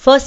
1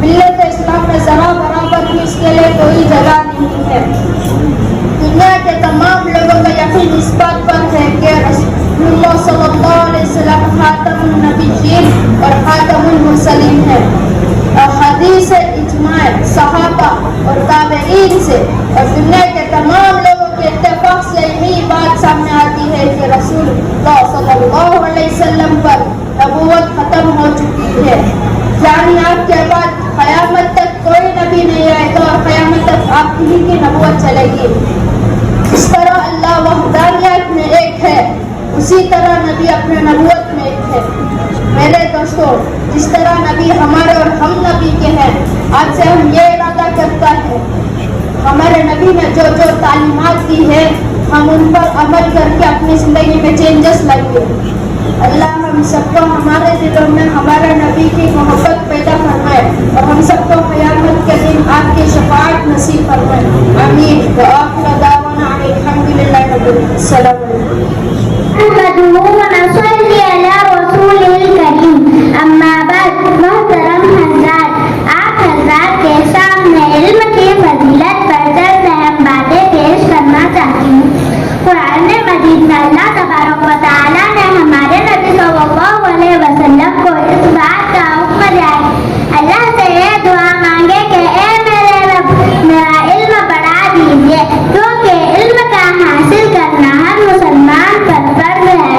ملت اسلام میں ذرا برابر بھی اس کے لیے کوئی جگہ نہیں ہے. دنیا کے تمام لوگوں کا یقین اس بات پر ہے کہ رسول اللہ صلی اللہ علیہ وسلم خاتم النبیین اور خاتم المرسلین ہے. حدیث اجماع صحابہ اور تابعین سے اور دنیا کے تمام لوگوں کے اتفاق سے یہی بات سامنے آتی ہے کہ رسول اللہ صلی اللہ علیہ وسلم پر نبوت ختم ہو چکی ہے. یعنی آپ کے بعد قیامت تک کوئی نبی نہیں آئے گا اور قیامت تک آپ ہی کی نبوت چلے گی. اس طرح اللہ وحدانیت میں ایک ہے اسی طرح نبی اپنے نبوت میں ایک ہے. میرے دوستوں، جس طرح نبی ہمارے اور ہم نبی کے ہیں، آج سے ہم یہ ارادہ کرتا ہے ہمارے نبی نے جو جو تعلیمات دی ہے ہم ان پر عمل کر کے اپنی زندگی میں چینجز لائیں. اللہ ہم سب کو ہمارے دلوں میں ہمارے نبی کی محبت پیدا فرمائے اور ہم سب کو قیامت کے دن آپ کی شفاعت نصیب فرمائے. آمین. وآخر دعوانا ان الحمدللہ رب العالمین. السلام علیکم. اما بعد، محترم حضرات، آپ حضرات کے سامنے علم کی فضیلت پر چند اہم باتیں پیش کرنا چاہتی ہوں. قرآن مجید میں اللہ تبارک و تعالیٰ نے ہمارے نبی صلی اللہ علیہ وسلم کو اس بات کا حکم دیا ہے. اللہ سے یہ دعا مانگے کہ اے میرے رب میرا علم بڑھا دیجیے، کیونکہ علم کا حاصل کرنا ہر مسلمان پر فرض ہے.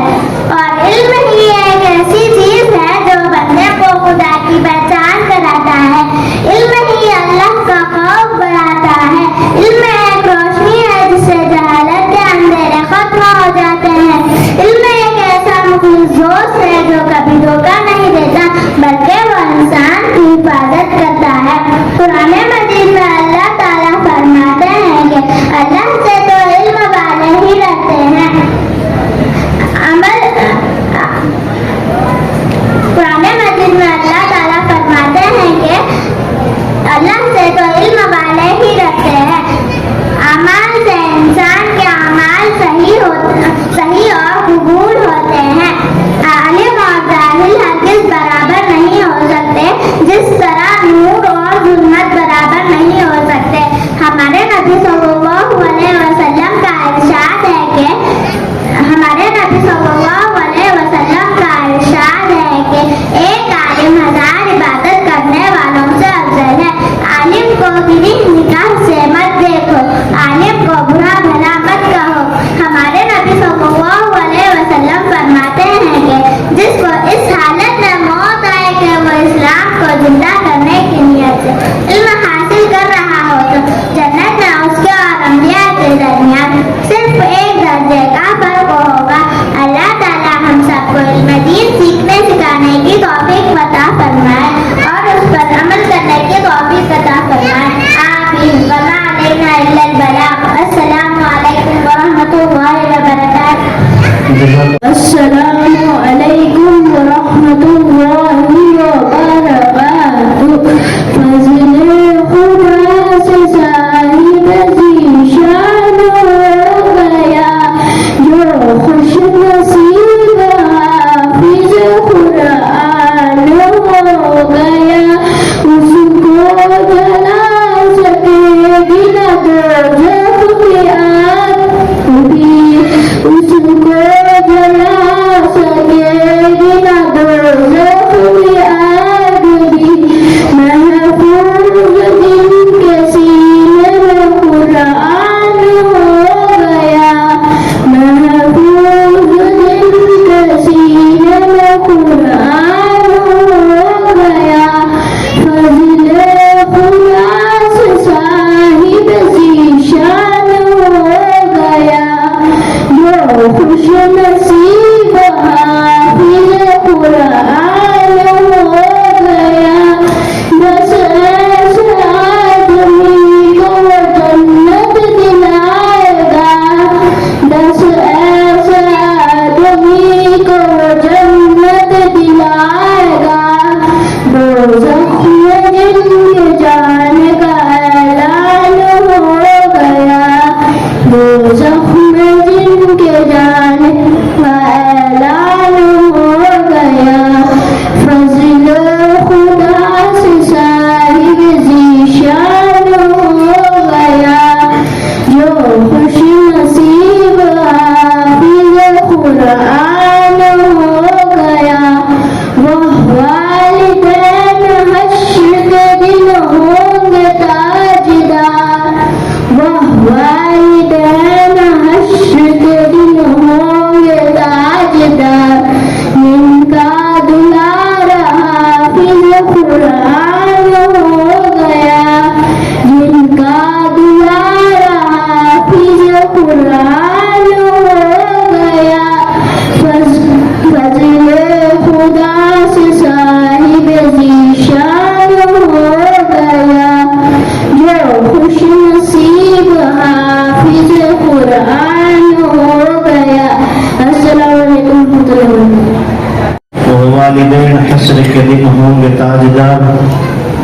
والدین حشر کے دن ہوں گے تاجدار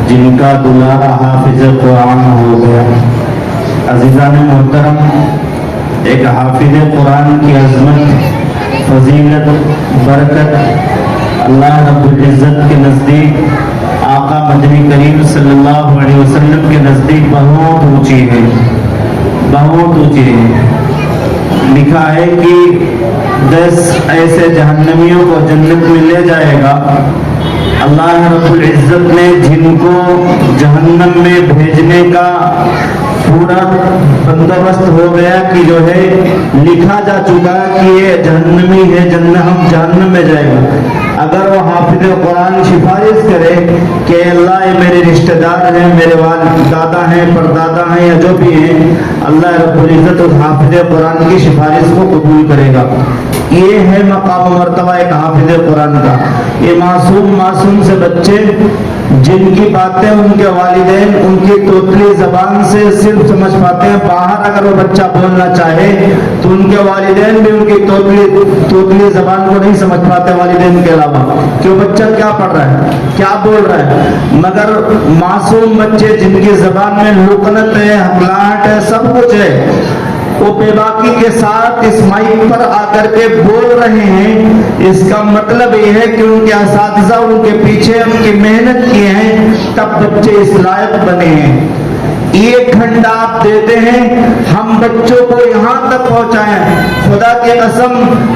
جن کا دلارا حافظ قرآن ہو گیا۔ عزیزان محترم، ایک حافظ قرآن کی عظمت، فضیلت، برکت اللہ رب العزت کے نزدیک، آقا مدنی کریم صلی اللہ علیہ وسلم کے نزدیک بہت اونچی ہے، بہت اونچی ہے۔ لکھا ہے کہ 10 ایسے جہنمیوں کو جنت میں لے جائے گا، اللہ رب العزت نے جن کو جہنم میں بھیجنے کا پورا بندوبست ہو گیا کہ جو ہے لکھا جا چکا کہ یہ جہنمی ہے، ہم جہنم میں جائے گا۔ اگر وہ حافظ قرآن سفارش کرے کہ اللہ یہ میرے رشتہ دار ہیں، میرے والد دادا ہیں، پردادا ہیں یا جو بھی ہیں، اللہ رب العزت اس حافظ قرآن کی سفارش کو قبول کرے گا۔ یہ ہے مقام و مرتبہ ایک حافظ قرآن کا۔ یہ معصوم سے بچے جن کی باتیں ان کے والدین ان کی توتلی زبان سے صرف سمجھ پاتے ہیں، باہر اگر وہ بچہ بولنا چاہے تو ان کے والدین بھی ان کی توتلی زبان کو نہیں سمجھ پاتے والدین کے علاوہ، کہ وہ بچہ کیا پڑھ رہا ہے، کیا بول رہا ہے۔ مگر معصوم بچے جن کی زبان میں لکنت ہے، ہکلاہٹ ہے، سب کچھ ہے، وہ بے باکی کے ساتھ اس مائک پر آ کر کے بول رہے ہیں، اس کا مطلب یہ ہے کہ ان کے اساتذہ ان کے پیچھے ان کی محنت کیے ہیں، تب بچے اس لائق بنے ہیں۔ 1 گھنٹہ آپ دیتے ہیں، ہم بچوں کو یہاں تک پہنچائیں۔ خدا کی قسم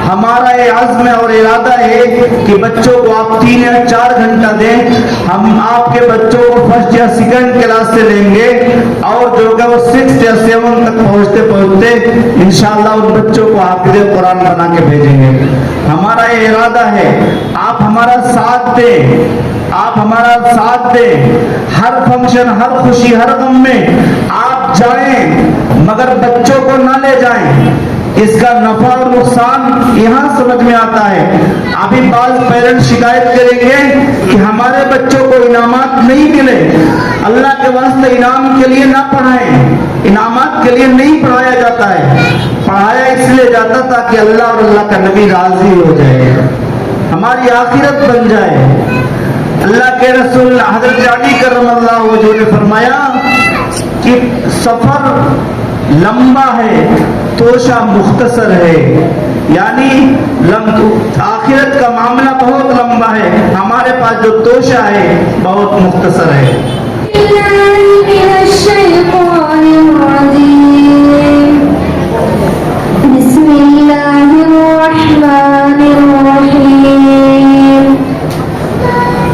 ہمارا یہ عزم اور ارادہ ہے کہ بچوں کو آپ 3 یا 4 گھنٹہ دیں، ہم آپ کے بچوں کو 1st یا 2nd کلاس سے لیں گے اور جو کہ وہ 6 یا 7 تک پہنچتے انشاءاللہ ان بچوں کو حافظ قرآن بنا کے بھیجیں گے۔ ہمارا یہ ارادہ ہے، آپ ہمارا ساتھ دیں، آپ ہمارا ساتھ دیں، ہر فنکشن، ہر خوشی، ہر غم میں آپ جائیں، مگر بچوں کو نہ لے جائیں۔ اس کا نفع اور نقصان یہاں سمجھ میں آتا ہے۔ ابھی بعض پیرنٹ شکایت کریں گے کہ ہمارے بچوں کو انعامات نہیں ملے۔ اللہ کے واسطے انعام کے لیے نہ پڑھائیں، انعامات کے لیے نہیں پڑھایا جاتا ہے، پڑھایا اس لیے جاتا تھا کہ اللہ اور اللہ کا نبی راضی ہو جائے، ہماری آخرت بن جائے۔ اللہ کے رسول حضرت علی کرم اللہ وجہہ نے فرمایا کہ سفر لمبا ہے، توشہ مختصر ہے، یعنی آخرت کا معاملہ بہت لمبا ہے، ہمارے پاس جو توشہ ہے بہت مختصر ہے۔ بسم اللہ الرحمن الرحیم۔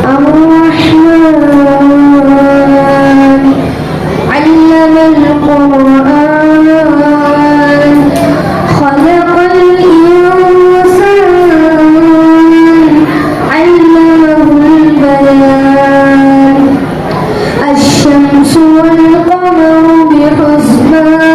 الرحمن علم القرآن خلق الإنسان علمه البيان الشمس والقمر بحسبان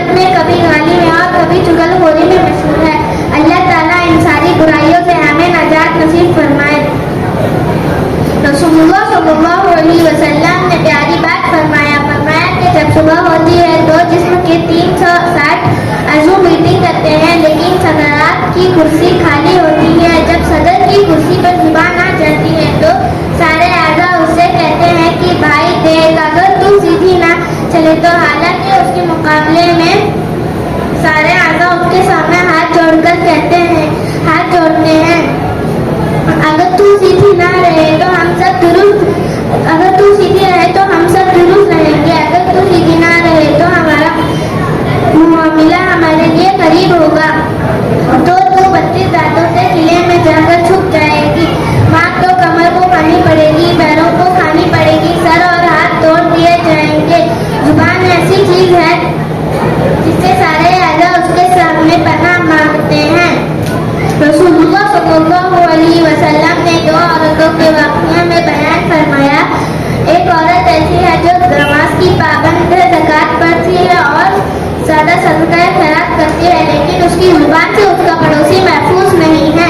حقیقت میں کبھی گالی میں اور کبھی چغل خوری میں مشہور ہے۔ اللہ تعالیٰ ان ساری برائیوں سے ہمیں نجات نصیب فرمائے۔ رسول اللہ صلی اللہ علیہ وسلم نے پیاری بات فرمایا کہ جب صبح ہوتی ہے تو جسم کے 360 عضو میٹنگ کرتے ہیں، لیکن صدرات کی کرسی خالی ہوتی ہے۔ جب صدر کی کرسی پر زبان آ جاتی ہے تو سارے اعضاء اس سے کہتے ہیں کہ بھائی دیکھ، اگر تو سیدھی نہ چلے تو، حالانکہ اس کے مقابلے میں سارے اعضاء اس کے سامنے ہاتھ جوڑ کر کہتے ہیں، ہاتھ جوڑتے ہیں، اگر تو سیدھی نہ رہے تو ہم سب درست، اگر تو سیدھی رہے تو ہم سب درست رہیں گے، اگر تو سیدھی نہ رہے تو ہمارا معاملہ ہمارے لیے قریب ہوگا، تو 32 دانتوں سے قلعے میں جا کر چھپ جائے گی، ماں تو کمر کو کھانی پڑے گی، پیروں کو کھانی پڑے گی، سر اور ہاتھ توڑ دیے جائیں گے۔ زبان ایسی چیز ہے جس سے سارے اعضاء اس کے سامنے پناہ مانگتے ہیں۔ رسول اللہ صلی اللہ علیہ وسلم نے 2 عورتوں کے واقعہ میں بیان فرمایا، ایک عورت ایسی ہے جو نماز کی پابند ہے، زکوٰۃ پڑھتی ہے اور زیادہ صدقہ خیرات کرتی ہے، لیکن اس کی زبان سے اس کا پڑوسی محفوظ نہیں ہے،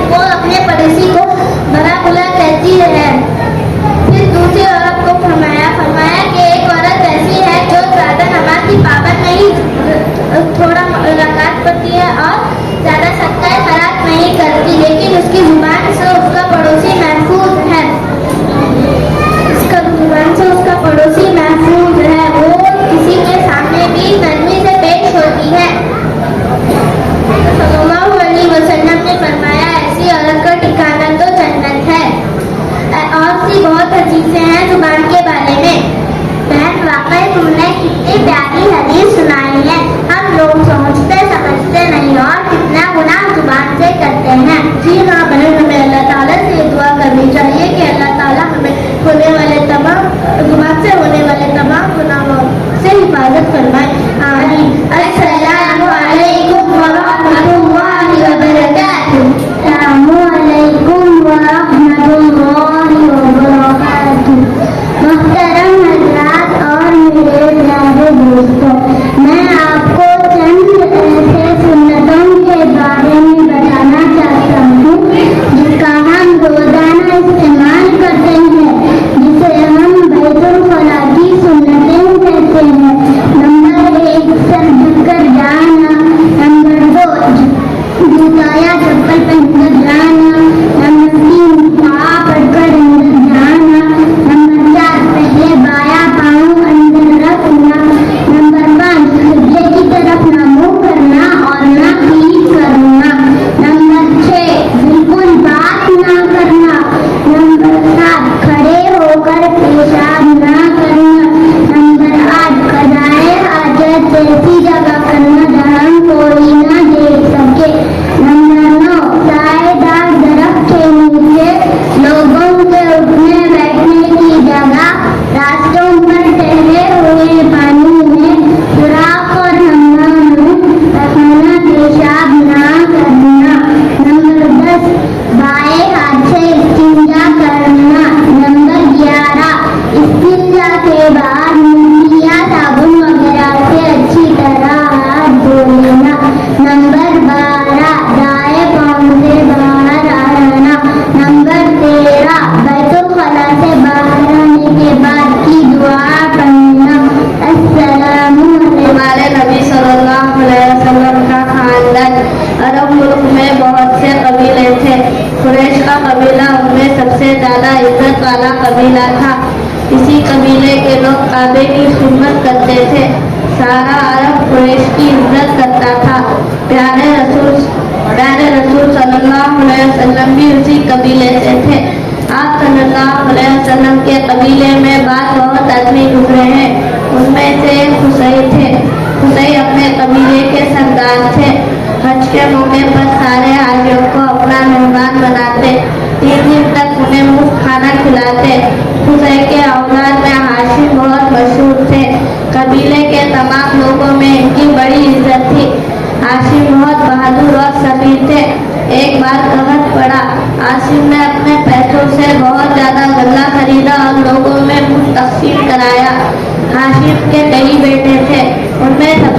وہ اپنے پڑوسی کو برا بلا کہتی ہے۔ پھر دوسری عورت کو فرمایا کہ ایک عورت ایسی ہے جو زیادہ نماز کی پابند نہیں، تھوڑا رکعت پڑھتی ہے اور زیادہ صدقہ خیرات نہیں کرتی، لیکن اس کی زبان سے اس کا پڑوسی محفوظ ہے، زبان سے اس کا پڑوسی محفوظ ہے، وہ کسی کے سامنے بھی نرمی سے پیش ہوتی ہے۔ صلی اللہ علیہ وسلم نے فرمایا ایسی عورت کا ٹھکانہ تو جنت ہے۔ اور سی بہت حدیثیں ہیں زبان کے بارے میں۔ بہن واقعی تم نے کتنی پیاری حدیث سنائی ہے، ہم لوگ سوچتے سمجھتے نہیں اور کتنا گناہ زبان سے کرتے ہیں۔ جی ہاں بہن، ہمیں اللہ تعالیٰ سے دعا کرنی چاہیے کہ اللہ تعالیٰ ہمیں ہونے والے تمام زبان سے ہونے والے تمام گناہوں سے حفاظت فرمائے، آمین۔ السلام علیکم ورحمۃ اللہ وبرکاتہ۔ السلام علیکم ورحمۃ اللہ وبرکاتہ۔ محترم حضرات اور میرے پیارے دوستوں، میں آپ کو چند ایسے سنتوں کے بارے میں بتانا چاہتا ہوں جس کا ہم روزانہ استعمال کرتے ہیں، جسے ہم بیت الخلاء کی سنتیں کہتے ہیں۔ نمبر 1 سر جھک کر جانا، نمبر 2 جوتا یا چپل پہن کر جانا، نمبر 3 دعا پڑھ کر اندر جانا، نمبر 4 پہلے بایاں پاؤں اندر رکھنا، نمبر 5 قبلے کی طرف نہ منہ کرنا اور نہ پیٹھ کرنا، نمبر 6 بالکل بات نہ کرنا، نمبر 7 کھڑے ہو کر پیشاب نہ کرنا، نمبر 8 قضائے حاجت ایسی جگہ کرنا جہاں کوئی نہ دیکھ سکے، نمبر 9 سائے دار درخت کے نیچے لوگوں کے اٹھنے بیٹھنے کی جگہ، راستوں پر ٹہلے ہوئے پانی میں سوراخ اور ہنگامہ رکھنا، پیشاب نہ کرنا، نمبر 10 بائیں ہاتھ سے استنجا کرنا، نمبر 11 استنجا کے بعد منی یا صابن وغیرہ سے اچھی طرح ہاتھ دھو لینا، نمبر 12 دائیں پاؤں سے باہر آنا، نمبر 13 بیت الخلاء سے باہر آنے کے بعد کی دعا پڑھنا۔ السلام علیکم۔ ہمارے نبی صلی اللہ علیہ وسلم کا خاندان عرب ملک میں بہت سے قبیلے تھے۔ قریش کا قبیلہ ان میں سب سے زیادہ عزت والا قبیلہ تھا۔ اسی قبیلے کے لوگ کعبے کی خدمت کرتے تھے۔ سارا عرب قریش کی عزت کرتا تھا۔ پیارے رسول صلی اللہ علیہ وسلم بھی اسی قبیلے سے تھے۔ آپ صلی اللہ علیہ وسلم کے قبیلے میں بعد بہت آدمی گزرے ہیں، ان میں سے خصی تھے۔ خصی اپنے قبیلے کے سردار تھے۔ حج کے موقع پر سارے حاجیوں کو اپنا مہمان بناتے، 3 دن تک انہیں مفت کھانا کھلاتے۔ خصی کے اولاد میں ہاشم بہت مشہور تھے۔ قبیلے کے تمام لوگوں میں ان کی بڑی عزت تھی۔ ہاشم بہت بہادر اور سفیر تھے۔ ایک بار قحط پڑا، ہاشم نے اپنے پیسوں سے بہت زیادہ غلہ خریدا اور لوگوں میں مفت تقسیم کرایا۔ ہاشم کے کئی بیٹے تھے، ان میں سب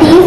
30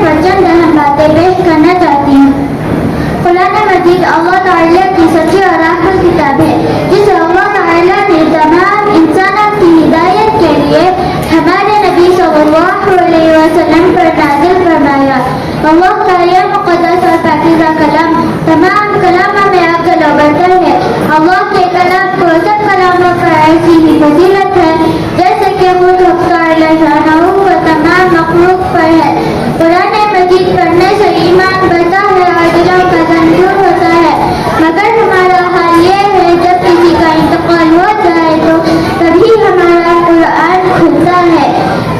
پر چند اہم باتیں پیش کرنا چاہتی ہوں۔ قرآن مجید اللہ تعالیٰ کی سچی اور آخر کتاب ہے جسے اللہ تعالیٰ نے تمام انسانوں کی ہدایت کے لیے ہمارے نبی صلی اللہ علیہ وسلم پر نازل فرمایا۔ اللہ کا یہ مقدس اور پاکیزہ کلام تمام کلاموں میں افضل و برتر ہے۔ اللہ کے کلام کو سب کلاموں پر ایسی ہی فضیلت ہے جیسے کہ خود و تمام مخلوق پر ہے۔ قرآن مجید پڑھنے سے ایمان بڑھتا ہے اور دلوں کا زن دور ہوتا ہے، مگر ہمارا حال یہ ہے جب کسی کا انتقال ہو جائے تو تبھی ہمارا قرآن کھلتا ہے۔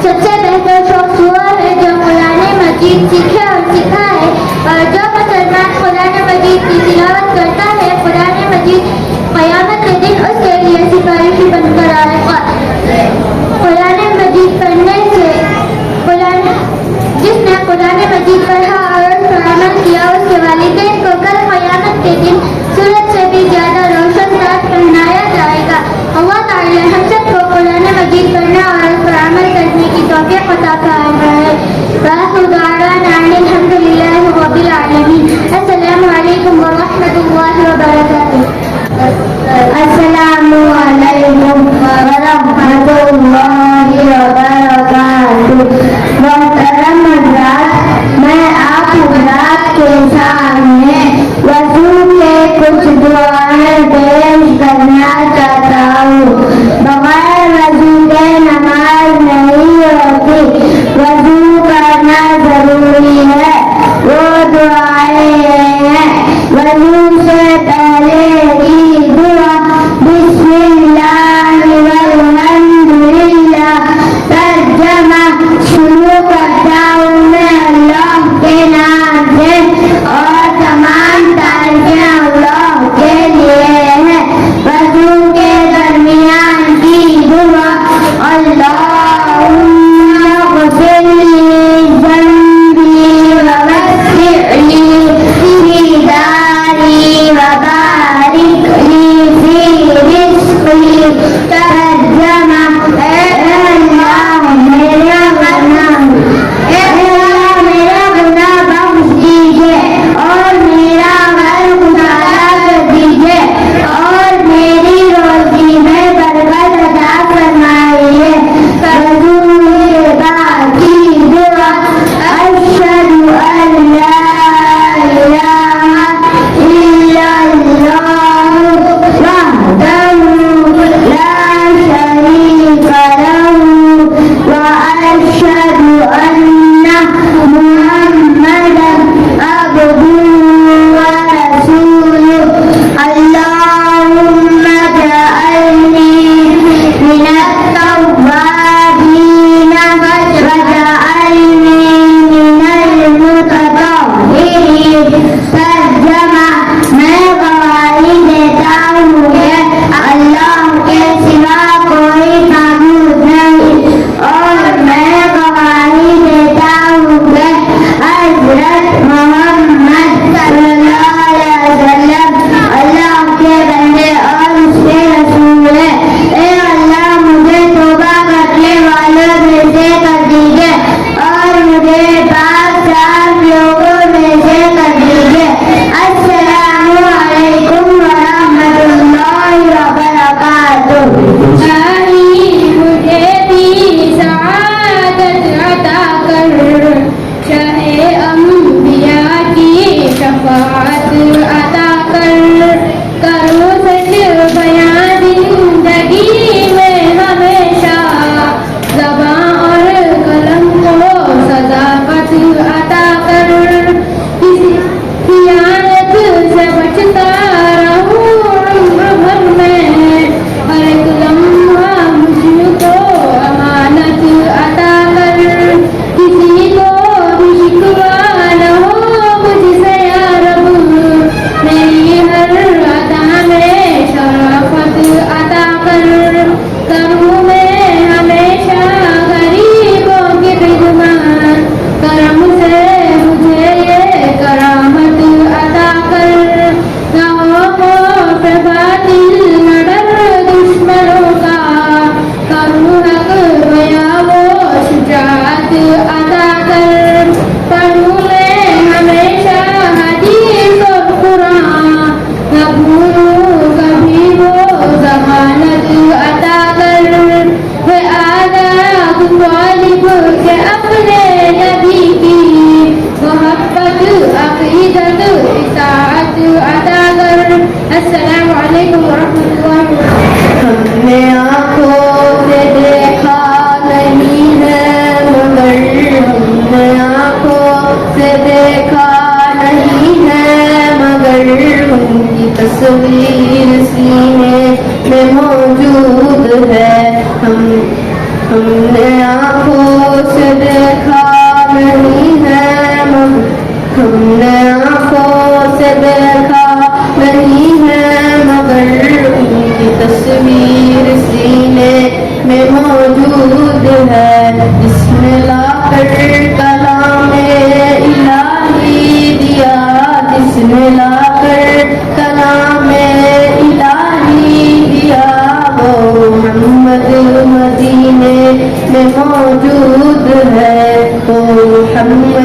سب سے بہتر شخص وہ ہے جو قرآن مجید سیکھے اور سکھائے، اور جو مسلمان قرآن مجید کی تلاوت کرتا ہے قرآن مجید قیامت کے دن اس کے لیے سفارشی بن کر آئے گا۔ قرآن مجید پڑھنے سے جس نے قرآن مجید پڑھا اور اس پر عمل کیا اس کے والدین کو کل قیامت کے دن سورج سے بھی زیادہ روشن تاج پہنایا جائے گا۔ اللہ تعالیٰ ہم سب کو قرآن مجید پڑھنا اور اس پر عمل کرنے کی توفیق عطا فرمائے۔ وآخر دعوانا ان الحمد للہ رب العالمین۔ السلام علیکم ورحمۃ اللہ وبرکاتہ۔ السلام علیکم ورحمۃ اللہ وبرکاتہ۔ محترم حضرات، میں آپ حضرات کے سامنے وضو کے کچھ دعائیں پیش کرنا چاہتا ہوں۔ بغیر وضو کے نماز نہیں ہوتی، وضو کرنا ضروری ہے۔ وہ دعائیں ہیں: وضو سے پہلے کی دعا بسم اللہ والحمد للہ،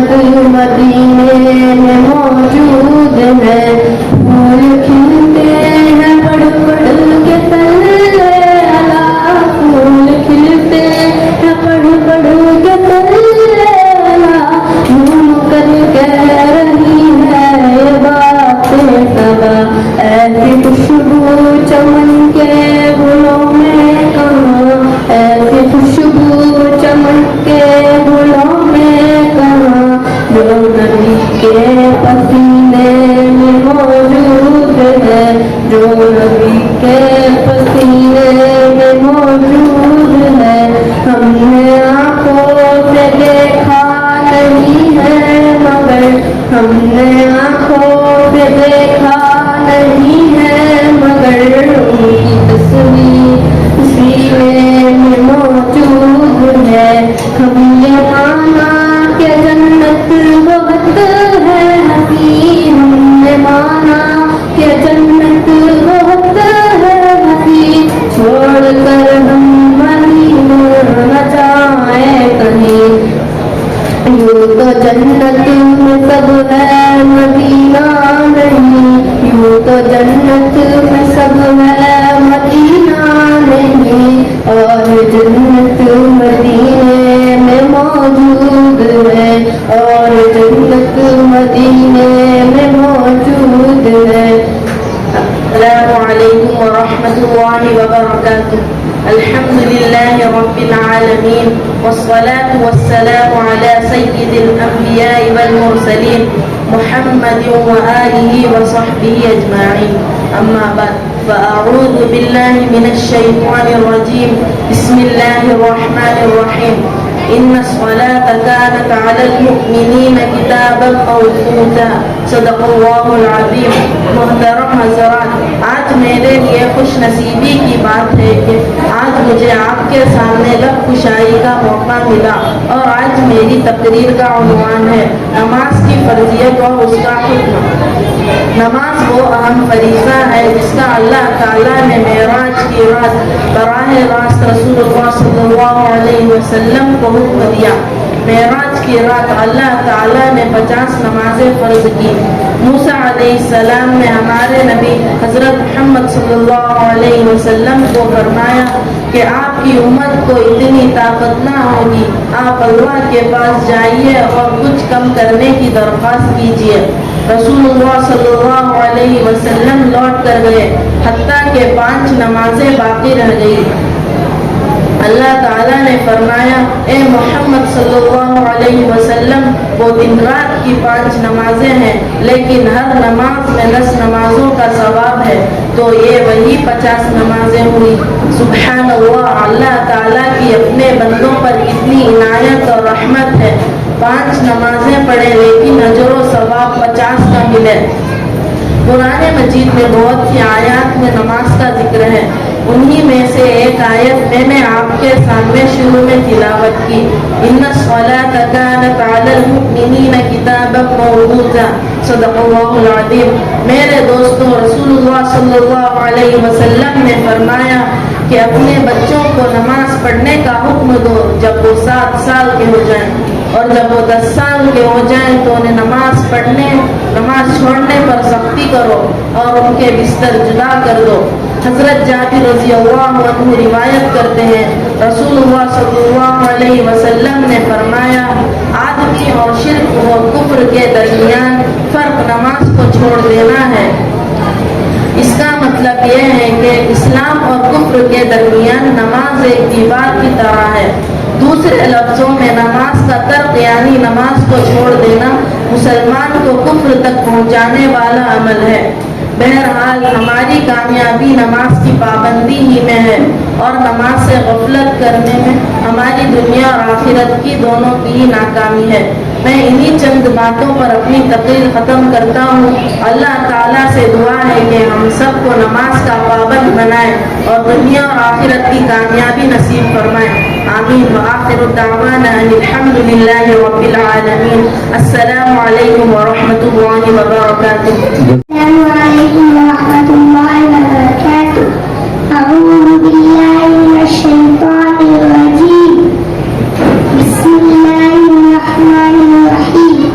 مدینے میں موجود ہے پھول کھلتے ہیں بڑھ بڑھ کے تلے اللہ پھول کھلتے ہیں بڑھ بڑھ کے تلے اللہ گھوم کر کہہ رہی ہے یہ باتیں سبا ایسی خوشبو چمن کے گلوں میں کہاں ایسی خوشبو چمن کے گلوں میں کہاں جو نبی کے پسینے میں موجود ہے جو نبی کے پسینے میں موجود ہے ہم نے آنکھوں سے دیکھا نہیں ہے مگر ہم نے آنکھوں سے دیکھا نہیں ہے مگر ان کی تصویر سینے میں موجود ہے ہم یہ مانا کہ جنت بہت ہے حسین ہم نے مانا کہ جنت بہت ہے حسین چھوڑ کر ہم مدینہ نہ جائیں کہیں یوں تو جنت میں سب ہے مدینہ نہیں یوں تو جنت میں سب ہے مدینہ نہیں اور جنت مدینے میں موجود ہے اور جنت مدینے میں موجود ہے السلام علیکم ورحمۃ اللہ وبرکاتہ الحمد لله رب العالمين والصلاة والسلام على سيد الأنبياء والمرسلين محمد وآله وصحبه أجمعين أما بعد فأعوذ بالله من الشيطان الرجيم بسم الله الرحمن الرحيم إن الصلاة كانت على المؤمنين كتابا موقوتا صدق الله العظيم محترم حضرات آج میرے لیے خوش نصیبی کی بات ہے کہ آج مجھے آپ کے سامنے لب کشائی کا موقع ملا اور آج میری تقریر کا عنوان ہے نماز کی فرضیت اور اس کا حکم نماز وہ اہم فریضہ ہے جس کا اللہ تعالیٰ نے معراج کی رات براہ راست رسول اللہ صلی اللہ علیہ وسلم کو حکم دیا معراج کی رات اللہ تعالیٰ نے 50 نمازیں فرض کی موسیٰ علیہ السلام نے ہمارے نبی حضرت محمد صلی اللہ علیہ وسلم کو فرمایا کہ آپ کی امت کو اتنی طاقت نہ ہوگی آپ اللہ کے پاس جائیے اور کچھ کم کرنے کی درخواست کیجیے رسول اللہ صلی اللہ علیہ وسلم لوٹ کر گئے حتیٰ کہ 5 نمازیں باقی رہ گئی اللہ تعالیٰ نے فرمایا اے محمد صلی اللہ علیہ وسلم وہ دن رات کی 5 نمازیں ہیں لیکن ہر نماز میں 10 نمازوں کا ثواب ہے تو یہ وہی 50 نمازیں ہوئی سبحان اللہ اللہ تعالیٰ کی اپنے بندوں پر کتنی عنایت اور رحمت ہے 5 نمازیں پڑھیں لیکن اجر و ثواب 50 کا ملے قرآن مجید میں بہت سی آیات میں نماز کا ذکر ہے انہی میں سے ایک آیت میں نے آپ کے سامنے شروع میں تلاوت کی ان الصلاۃ کانت علی المؤمنین کتابا موقوتا صدق اللہ العظیم میرے دوستوں رسول اللہ صلی اللہ علیہ وسلم نے فرمایا کہ اپنے بچوں کو نماز پڑھنے کا حکم دو جب وہ 7 سال کے ہو جائیں اور جب وہ 10 سال کے ہو جائیں تو انہیں نماز چھوڑنے پر سختی کرو اور ان کے بستر جدا کر دو حضرت جابر رضی اللہ عنہ روایت کرتے ہیں رسول اللہ صلی اللہ علیہ وسلم نے فرمایا آدمی اور شرک اور کفر کے درمیان فرق نماز کو چھوڑ دینا ہے اس کا مطلب یہ ہے کہ اسلام اور کفر کے درمیان نماز ایک دیوار کی طرح ہے دوسرے لفظوں میں نماز کا ترک یعنی نماز کو چھوڑ دینا مسلمان کو کفر تک پہنچانے والا عمل ہے بہرحال ہماری کامیابی نماز کی پابندی ہی میں ہے اور نماز سے غفلت کرنے میں ہماری دنیا اور آخرت کی دونوں کی ہی ناکامی ہے میں انہی چند باتوں پر اپنی تقریر ختم کرتا ہوں اللہ تعالیٰ سے دعا ہے کہ ہم سب کو نماز کا پابند بنائے اور دنیا اور آخرت کی کامیابی نصیب فرمائے آمین وآخر دعوانا ان الحمد للہ رب العالمین السلام علیکم ورحمۃ اللہ وبرکاتہ السلام علیکم ورحمۃ اللہ وبرکاتہ اعوذ باللہ من الشیطان الرجیم بسم اللہ الرحمن الرحیم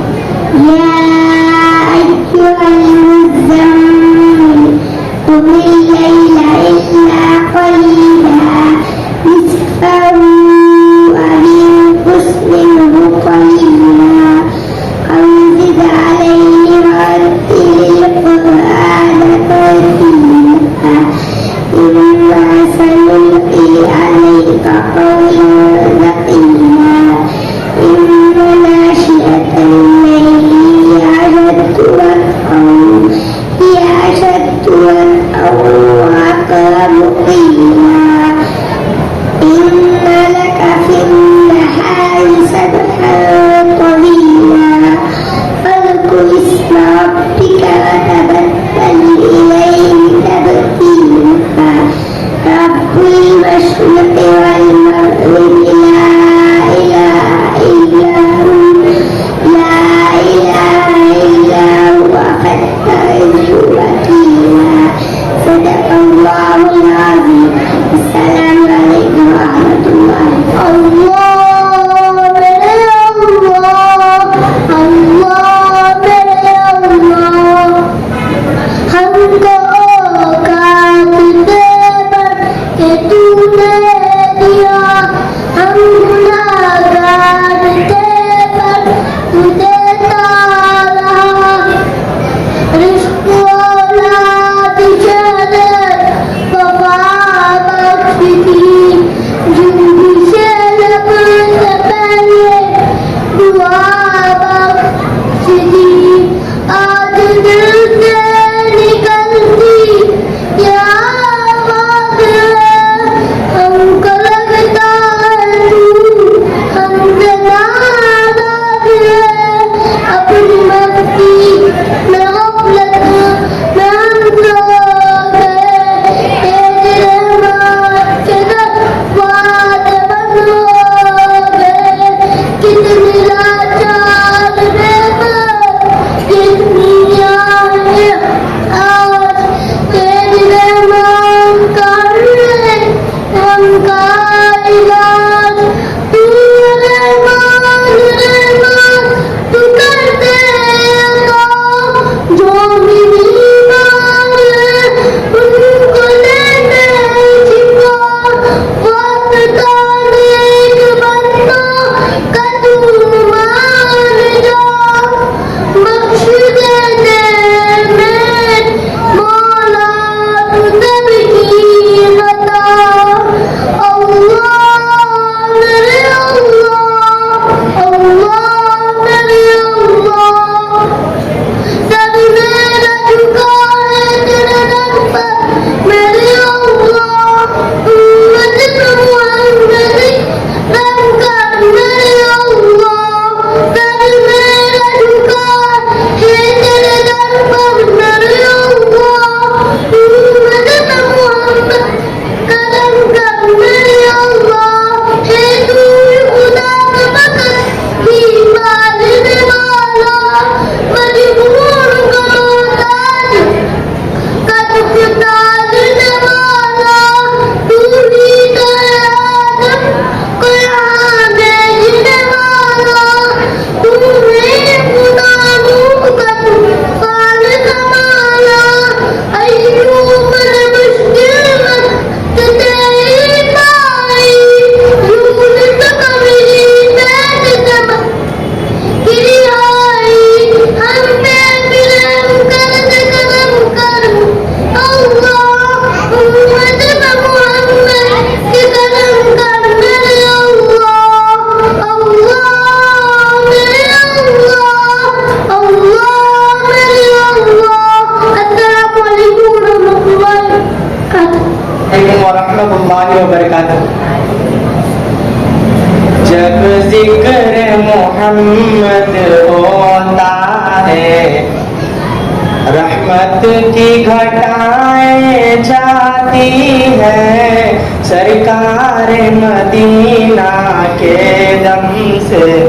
سے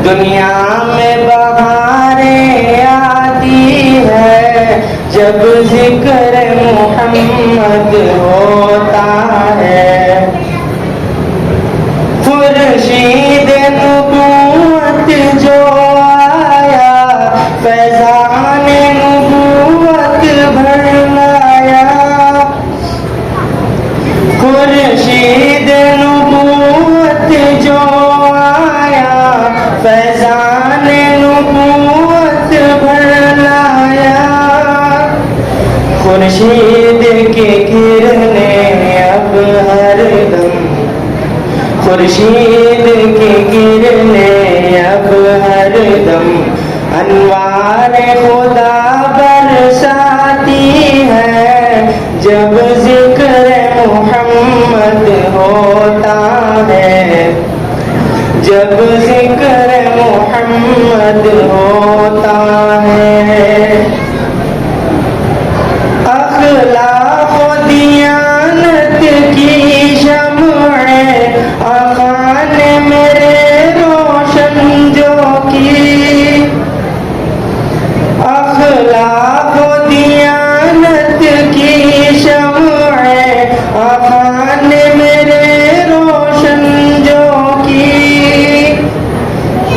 دنیا میں بہاریں آتی ہے جب ذکر محمد ہوتا ہے. خورشید نبوت جو آیا فیضان نبوت بھر لایا. خورشید نبوت جو آیا فیضان نبوت بھر لایا. خورشید کی کرنیں اب ہر دم خورشید کی کرنیں اب ہر دم انوار خدا برساتی ہے جب ذکر محمد ہوتا ہے. جب ذکر محمد ہوتا ہے. اخلاق و دیانت کی شمعیں آقا نے میرے روشن جو کی. اخلاق و دیانت کی شمعیں آقا نے میرے روشن جو کی.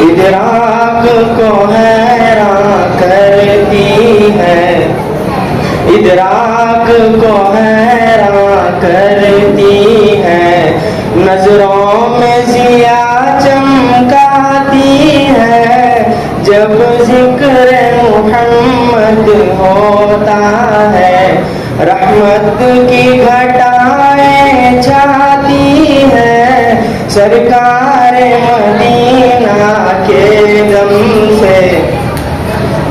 ادراک کو حیران کرتی ہے ادراک کو حیران کرتی ہے. نظروں میں ضیا چمکاتی ہے جب ذکر محمد ہوتا ہے. رحمت کی گھٹائیں چھاتی ہے سرکار مدینہ کے دم سے.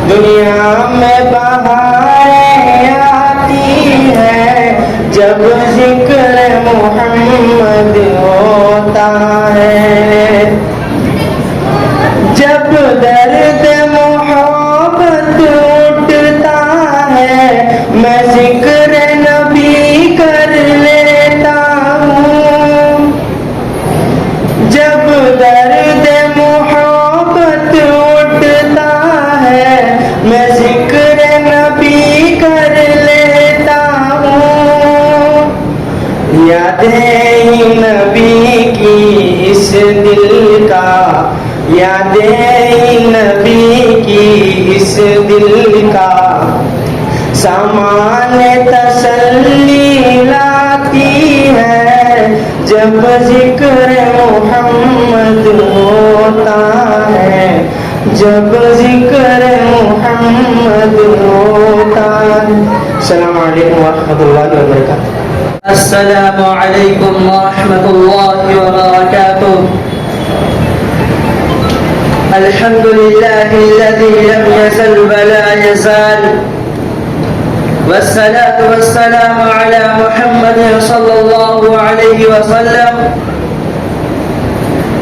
دنیا میں بہاریں آتی ہے جب ذکر محمد ہوتا ہے. جب درد محبت اٹھتا ہے میں ذکر نبی کر لیتا ہوں. جب درد محبت اٹھتا ہے میں ذکر نبی کر لیتا ہوں. یادیں نبی کی اس دل کا یادیں نبی کی اس دل کا سامان تسلی لاتی ہے جب ذکر محمد ہوتا ہے. جب ذکر محمد ہوتا ہے. السلام علیکم ورحمۃ اللہ وبرکاتہ. السلام علیکم ورحمۃ اللہ وبرکاتہ. الحمد لله الذي لم يزل ولا يزال والصلاة والسلام على محمد صلى الله عليه وسلم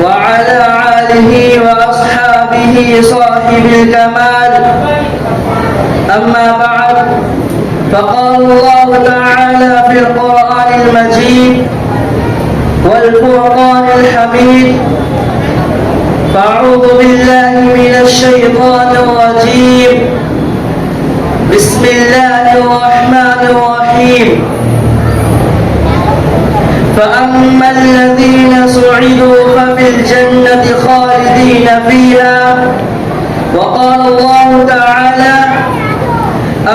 وعلى آله وأصحابه صاحب الكمال. أما بعد فقال الله تعالى في القرآن المجيد والفرقان الحميد فأعوذ بالله من الشيطان الرجيم بسم الله الرحمن الرحيم. فأما الذين سعدوا ففي الجنة خالدين فيها. وقال الله تعالى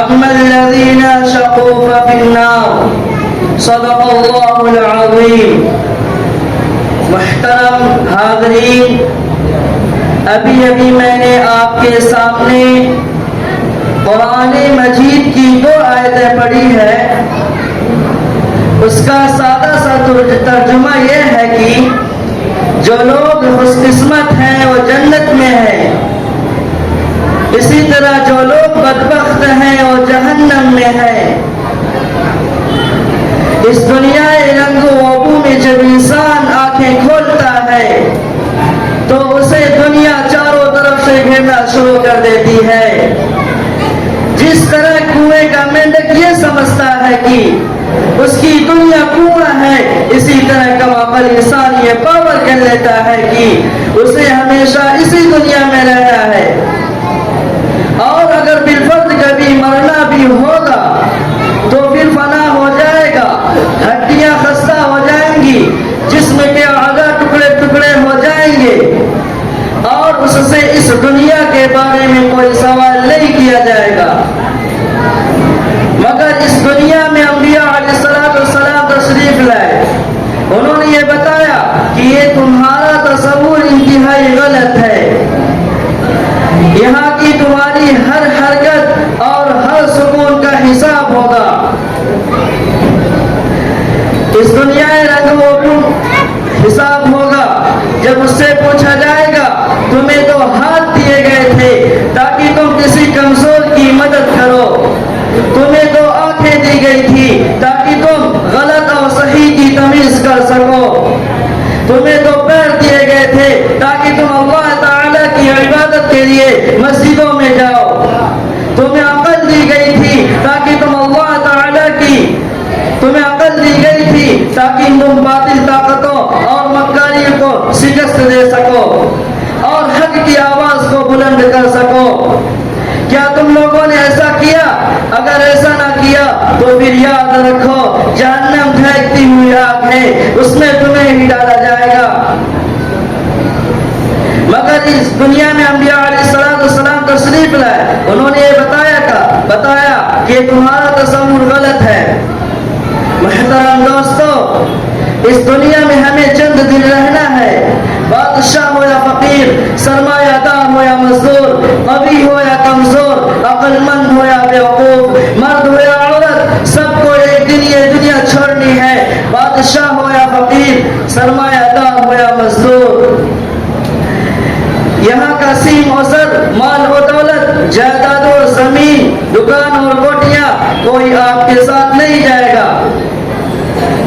أما الذين شقوا ففي النار. صدق الله العظيم. محترم حاضرین، ابھی میں نے آپ کے سامنے قرآن مجید کی 2 آیتیں پڑھی ہے. اس کا سادہ سا ترجمہ یہ ہے کہ جو لوگ خوش قسمت ہیں وہ جنت میں ہیں، اسی طرح جو لوگ بدبخت ہیں وہ جہنم میں ہیں. اس دنیا رنگ و عبو میں جب انسان آنکھیں کھولتا ہے تو اسے دنیا چاروں طرف سے گھیرنا شروع کر دیتی ہے. جس طرح کنویں کا مینڈک یہ سمجھتا ہے کہ اس کی دنیا کنواں ہے، اسی طرح کم عقل انسان یہ پاور کر لیتا ہے کہ اسے ہمیشہ اسی دنیا میں رہنا ہے، اور اگر بالفرض کبھی مرنا بھی ہوگا تو پھر فنا ہو جائے گا، ہڈیاں خستہ ہو جائیں گی، جسم کے اعضاء ٹکڑے ٹکڑے ہو جائیں گے، اور اس سے اس دنیا کے بارے میں کوئی سوال نہیں کیا جائے گا۔ مگر اس دنیا میں انبیاء علیہ السلام تشریف لائے، انہوں نے یہ بتایا کہ یہ تمہارا تصور انتہائی غلط ہے، یہاں کی تمہاری ہر حرکت اور ہر سکون کا حساب ہوگا۔ اس دنیا رنگ و حساب ہوگا، جب اس سے پوچھا جائے گا تمہیں تو ہاتھ دیے گئے تھے تاکہ تم کسی کمزور کی مدد کرو، تمہیں تو آنکھیں دی گئی تھی تاکہ تم غلط اور صحیح کی تمیز کر سکو، تمہیں تو پیر دیے گئے تھے تاکہ تم اللہ تعالی کی عبادت کے لیے مسجدوں میں جاؤ، تمہیں عقل دی گئی تھی تاکہ تم اللہ تعالی کی تمہیں عقل دی گئی تھی تاکہ تم باطل طاقتوں اور مکاری کو شکست دے سکو اور حق کی آواز کو بلند کر سکو۔ کیا تم لوگوں نے ایسا کیا؟ اگر ایسا نہ کیا تو پھر یاد رکھو جہنم پھینکتی ہوئی آگ ہے، اس میں تمہیں ہی ڈالا جائے گا۔ مگر اس دنیا میں انبیاء علیہ السلام تشریف لائے، انہوں نے یہ بتایا کہ تمہارا تصور غلط ہے۔ محترم دوستو، اس دنیا میں ہمیں چند دن رہنا ہے، بادشاہ ہو یا فقیر، سرمایہ دار ہو یا مزدور، قوی ہو یا کمزور، عقل مند ہو یا بیوقوف، مرد ہو یا عورت، سب کو ایک دن یہ دنیا چھوڑنی ہے، بادشاہ ہو یا فقیر، سرمایہ دار ہو یا مزدور۔ یہاں کا سیم و زر، مال و دولت، جائیداد اور زمین، دکان اور کوٹیاں، کوئی آپ کے ساتھ نہیں جائے گا۔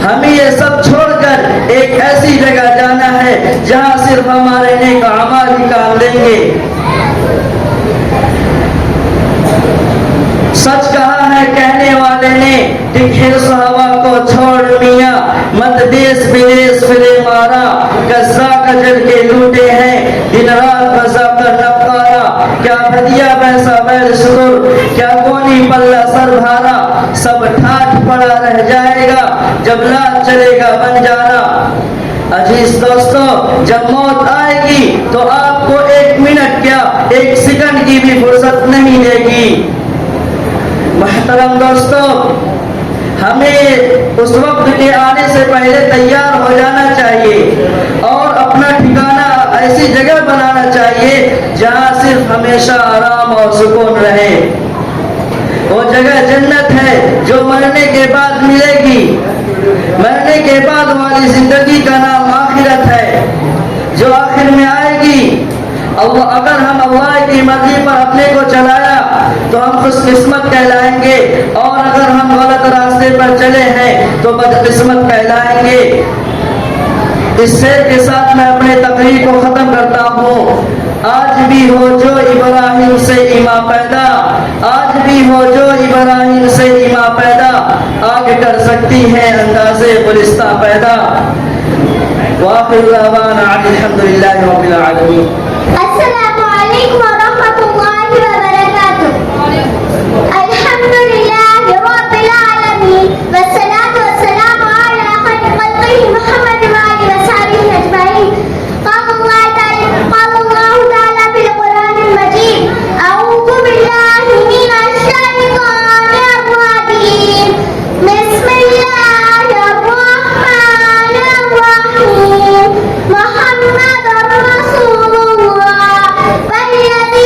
ہمیں یہ سب چھوڑ کر ایک ایسی جگہ جانا ہے جہاں صرف ہمارے نیک اعمال ہی کام دیں گے۔ سچ کہا ہے کہنے والے نے، حرص ہوا کو چھوڑ میاں، مت دیس بدیس پھرے مارا، قزا کجل کے لوٹے ہیں، دن رات بزا کر نقارا، کیا بھدیا پیسہ بیل شکر، کیا کونی پلہ سر بھارا، سب ٹھاٹ پڑا رہ جائے گا جب لا چلے گا بنجارا۔ عزیز دوستو، جب موت آئے گی تو آپ کو ایک منٹ کیا ایک سیکنڈ کی بھی فرصت نہیں دے گی۔ محترم دوستو، ہمیں اس وقت کے آنے سے پہلے تیار ہو جانا چاہیے اور اپنا ٹھکانہ ایسی جگہ بنانا چاہیے جہاں صرف ہمیشہ آرام اور سکون رہے۔ وہ جگہ جنت ہے جو مرنے کے بعد ملے گی، مرنے کے بعد والی زندگی کا نام آخرت ہے جو آخر میں آئے گی۔ اگر ہم اللہ کی مرضی پر اپنے کو چلایا تو ہم خوش قسمت کہلائیں گے، اور اگر ہم غلط راستے پر چلے ہیں تو بد قسمت کہلائیں گے۔ اس شعر کے ساتھ میں اپنے تقریر کو ختم کرتا ہوں۔ آج بھی ہو جو ابراہیم سے ایمان پیدا، آج بھی ہو جو ابراہیم سے ایمان پیدا، آگے کر سکتی ہے انداز گلستہ پیدا۔ وآخر دعوانا الحمدللہ رب العالمین۔ السلام علیکم ورحمۃ اللہ وبرکاتہ۔ الحمدللہ رب العالمین والصلاة والسلام علی خیر خلقہ محمد وآلہ وصحبہ اجمعین۔ قال اللہ تعالی فی القرآن المجید، اعوذ باللہ من الشیطان الرجیم، بسم اللہ الرحمن الرحیم، محمد رسول اللہ والذین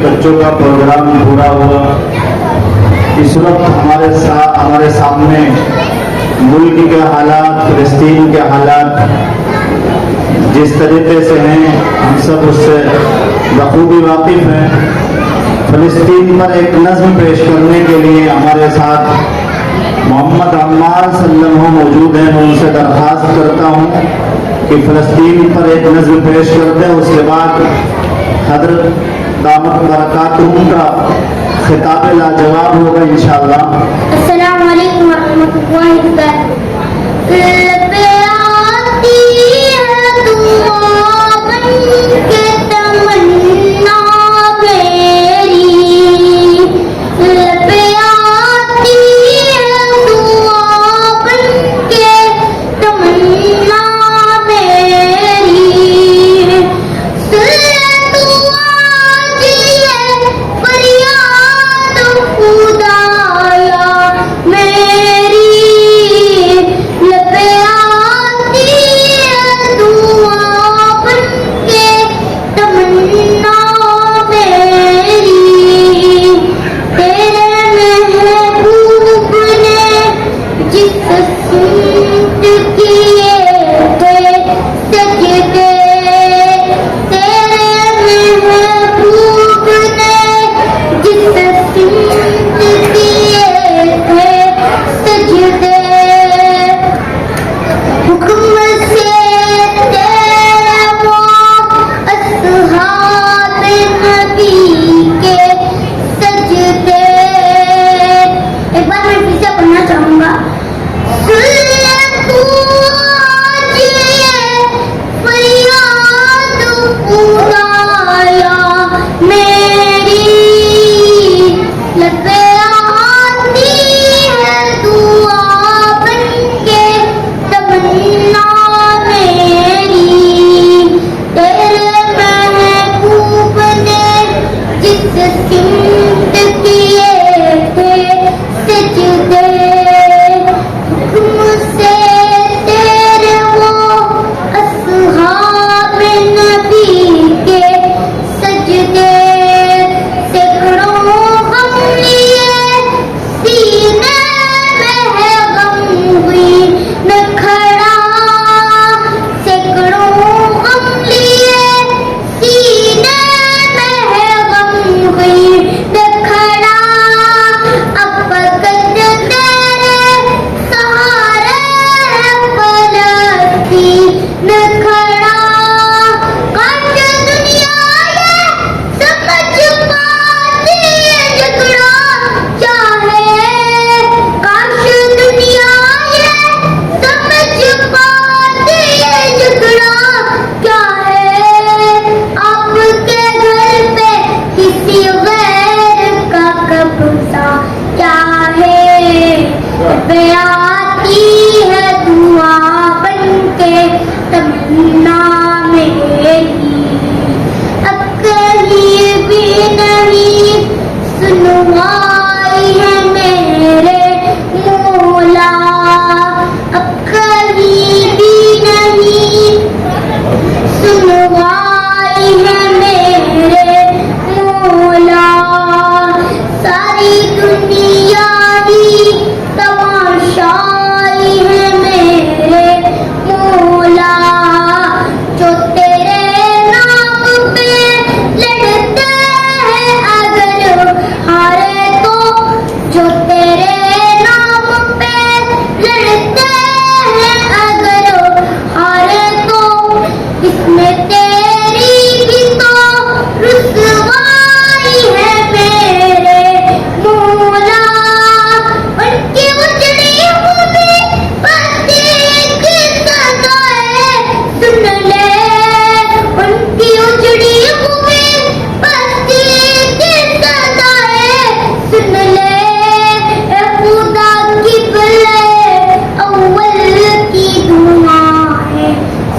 بچوں کا پروگرام پورا ہوا. اس وقت ہمارے سامنے ملک کے حالات، فلسطین کے حالات جس طریقے سے ہیں ہم سب اس سے بخوبی واقف ہیں. فلسطین پر ایک نظم پیش کرنے کے لیے ہمارے ساتھ محمد عمار صلی اللہ علیہ وسلم موجود ہیں. میں ان سے درخواست کرتا ہوں کہ فلسطین پر ایک نظم پیش کر دیں. اس کے بعد حضرت دامت برکاتہم کا خطاب لاجواب ہوگا انشاءاللہ. السلام علیکم ورحمۃ اللہ وبرکاتہ.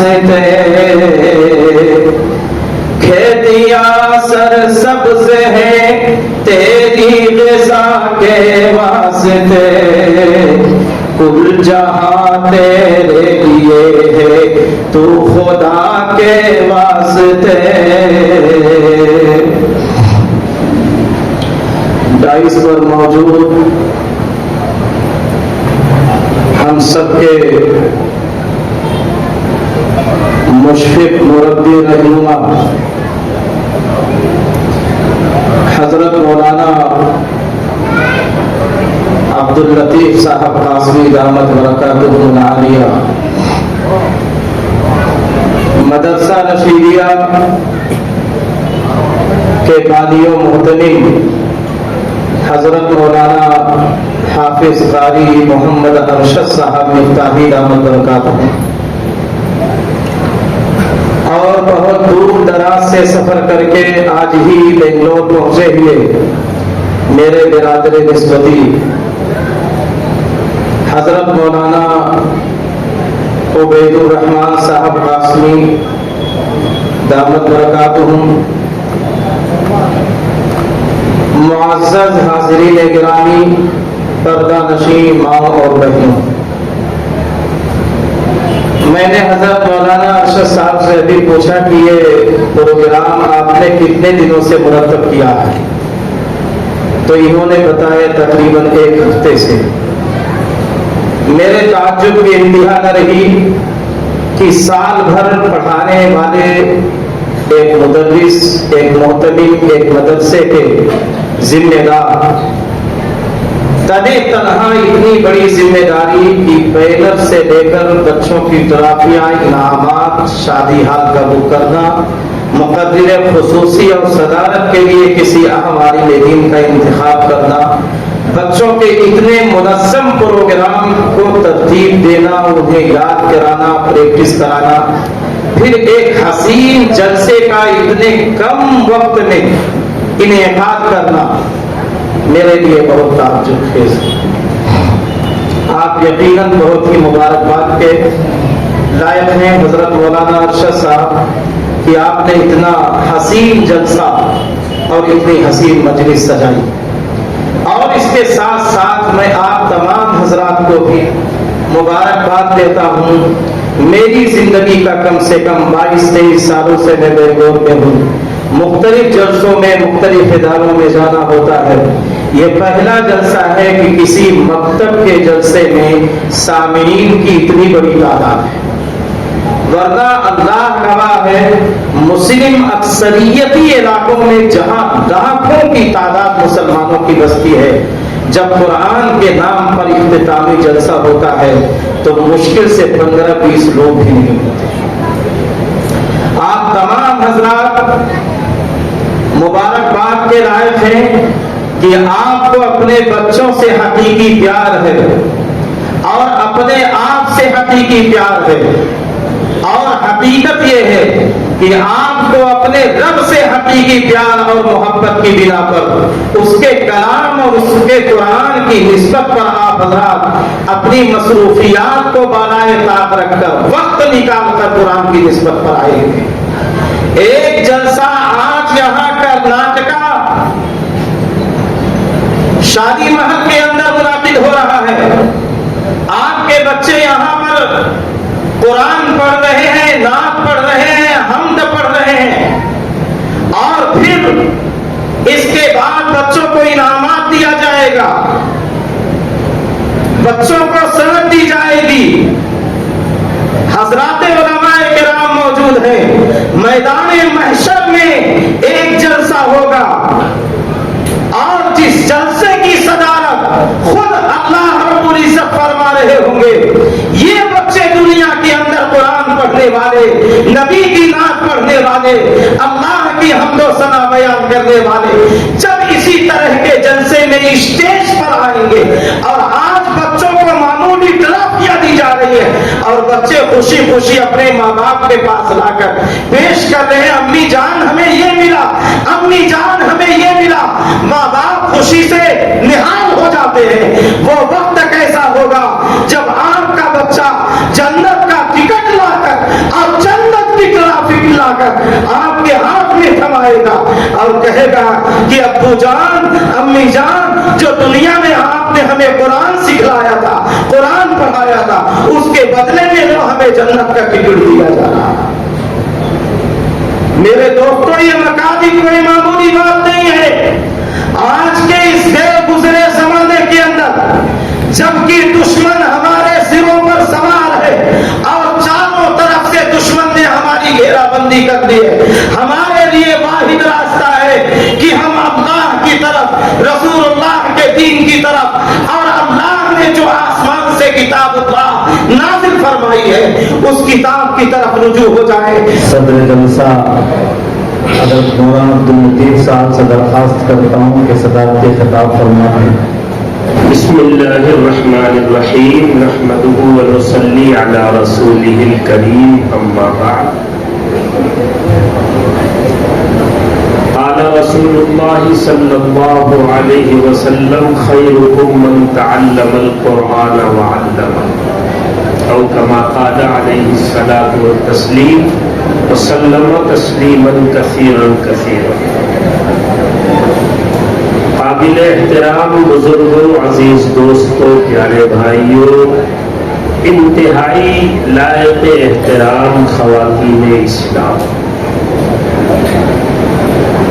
واسطے کھیتیاں سر سبز ہے تیری غذا کے واسطے کل جہاں تیرے لیے ہے تو خدا کے واسطے. ڈائس پر موجود ہم سب کے مشفق مربی رہنما حضرت مولانا عبداللطیف صاحب قاسمی دامت برکاتہ العالیہ مدرسہ رشیدیہ کے بانی و محتمم حضرت مولانا حافظ قاری محمد ارشد صاحب مفتاحی دامت برکاتہ اور بہت دور دراز سے سفر کر کے آج ہی بنگلور پہنچے ہوئے میرے برادر نسبتی حضرت مولانا عبید الرحمان صاحب قاسمی دامت برکاتہم، معزز حاضرین گرامی، پردہ نشین ماں اور بہنوں، میں نے حضرت مولانا ارشد صاحب سے ابھی پوچھا کہ یہ پروگرام آپ نے کتنے دنوں سے مرتب کیا ہے، تو انہوں نے بتایا تقریباً 1 ہفتے سے. میرے تعجب کی انتہا نہ رہی کہ سال بھر پڑھانے والے ایک مدرس، ایک محتمم، ایک مدرسے کے ذمہ دار تنہا اتنی بڑی ذمہ داری کی بینر سے لے کر بچوں کی ٹرافیاں، انعامات، شادی ہال کا بک کرنا، مقرر خصوصی اور صدارت کے لیے کسی اہم عالم دین کا انتخاب کرنا، بچوں کے اتنے منظم پروگرام کو ترتیب دینا، انہیں یاد کرانا، پریکٹس کرانا، پھر ایک حسین جلسے کا اتنے کم وقت میں انعقاد کرنا میرے لیے بہت تعجب خیز ہے. آپ یقیناً بہت ہی مبارکباد کے لائق ہیں حضرت مولانا ارشد صاحب کہ آپ نے اتنا حسین جلسہ اور اتنی حسین مجلس سجائی. اور اس کے ساتھ ساتھ میں آپ تمام حضرات کو بھی مبارکباد دیتا ہوں. میری زندگی کا کم سے کم 22-23 سالوں سے میں بنگلور میں ہوں، مختلف جلسوں میں، مختلف اداروں میں جانا ہوتا ہے. یہ پہلا جلسہ ہے کہ کسی مکتب کے جلسے میں سامعین کی اتنی بڑی تعداد ہے، ورنہ اللہ گواہ ہے مسلم اکثریتی علاقوں میں جہاں لاکھوں کی تعداد مسلمانوں کی بستی ہے، جب قرآن کے نام پر اختتامی جلسہ ہوتا ہے تو مشکل سے 15-20 لوگ بھی نہیں ہوتے. آپ تمام حضرات مبارکباد کے لائق ہیں کہ آپ کو اپنے بچوں سے حقیقی پیار ہے اور اپنے آپ سے حقیقی پیار ہے، اور حقیقت یہ ہے کہ آپ کو اپنے رب سے حقیقی پیار اور محبت کی بنا پر اس کے کلام اور اس کے قرآن کی نسبت پر آپ حضرات اپنی مصروفیات کو بالائے طاق رکھ کر وقت نکال کر قرآن کی نسبت پر آئے ہیں. ایک جلسہ آج یہاں کرناٹکا شادی محل کے اندر منعقد ہو رہا ہے. آپ کے بچے یہاں پر قرآن پڑھ رہے ہیں، نعت پڑھ رہے ہیں، حمد پڑھ رہے ہیں، اور پھر اس کے بعد بچوں کو انعامات دیا جائے گا، بچوں کو سند دی جائے گی. حضرات علماء کرام موجود ہیں. میدان محشر میں ایک جلسہ ہوگا اور جس جلسے کی صدارت خود اللہ رب العزت فرما رہے ہوں گے. یہ بچے دنیا کے اندر قرآن پڑھنے والے، نبی کی نعت پڑھنے والے، اللہ کی حمد و ثنا بیان کرنے والے جب اسی طرح کے جلسے میں اسٹیج پر آئیں گے، اور آج بچوں کو معمولی ٹرافیاں دی جا رہی ہے اور بچے خوشی خوشی اپنے ماں باپ کے پاس لا کر پیش کر رہے ہیں، امی جان ہمیں یہ ملا، امی جان ہمیں یہ ملا. ماں باپ خوشی سے نہال ہو جاتے ہیں. وہ وقت کیسا ہوگا جب آپ کا بچہ جنت کا ٹکٹ لا کر آپ اور کہے گا کہ ابو جان امی جان جو دنیا میں آپ نے ہمیں قرآن سکھلایا تھا قرآن پڑھایا تھا اس کے بدلے میں تو ہمیں جنت کا ٹکٹ دیا جا رہا ہے۔ میرے دوستوں یہ مقامی کوئی معمولی بات نہیں ہے۔ آج کے اس غیر گزرے زمانے کے اندر جبکہ دشمن ہمارے سروں پر سوار ہے اور چاروں طرف سے دشمن نے ہماری گھیرا بندی کر دی ہے، ہمارے لیے واحد راستہ ہے کہ ہم اللہ کی طرف رسول اللہ کے دین کی طرف اور اللہ نے جو آسمان سے کتاب اللہ نازل فرمائی ہے اس کتاب کی طرف رجوع ہو جائے۔ صدر جلسہ حضرت مولانا عبداللطیف صاحب سے درخواست کرتا ہوں کہ صدارت خطاب فرمائیں۔ بسم اللہ الرحمن الرحیم نحمده ونصلی علی رسوله الکریم اما بعد قال رسول اللہ صلی اللہ علیہ وسلم خیرکم من تعلم القرآن وعلمه او کما قال علیہ الصلاة والتسلیم وسلم تسلیما کثیرا کثیرا۔ قابل احترام بزرگوں، عزیز دوستوں، پیارے بھائیوں، انتہائی لائق احترام خواتین اسلام،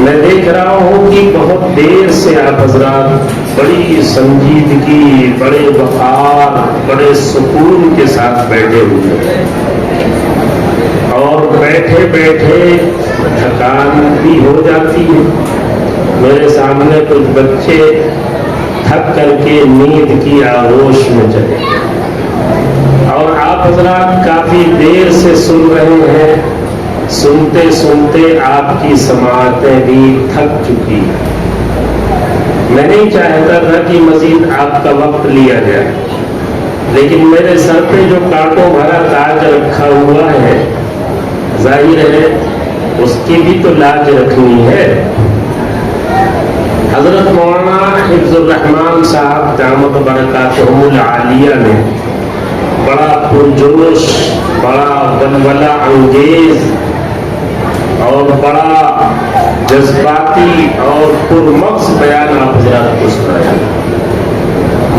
میں دیکھ رہا ہوں کہ بہت دیر سے آپ حضرات بڑی سنجیدگی، بڑے وقار، بڑے سکون کے ساتھ بیٹھے ہوئے ہیں اور بیٹھے بیٹھے تھکان بھی ہو جاتی ہے۔ میرے سامنے کچھ بچے تھک کر کے نیند کی آغوش میں چلے اور آپ حضرات کافی دیر سے سن رہے ہیں، سنتے سنتے آپ کی سماعتیں بھی تھک چکی ہیں۔ میں نہیں چاہتا تھا کہ مزید آپ کا وقت لیا جائے، لیکن میرے سر پہ جو کانٹوں بھرا تاج رکھا ہوا ہے ظاہر ہے اس کی بھی تو لاج رکھنی ہے۔ حضرت مولانا حفظ الرحمان صاحب دامت برکاتہم العالیہ نے بڑا پرجوش، بڑا ولولہ انگیز اور بڑا جذباتی اور پرمغز بیان آپ حضرات کو سنایا۔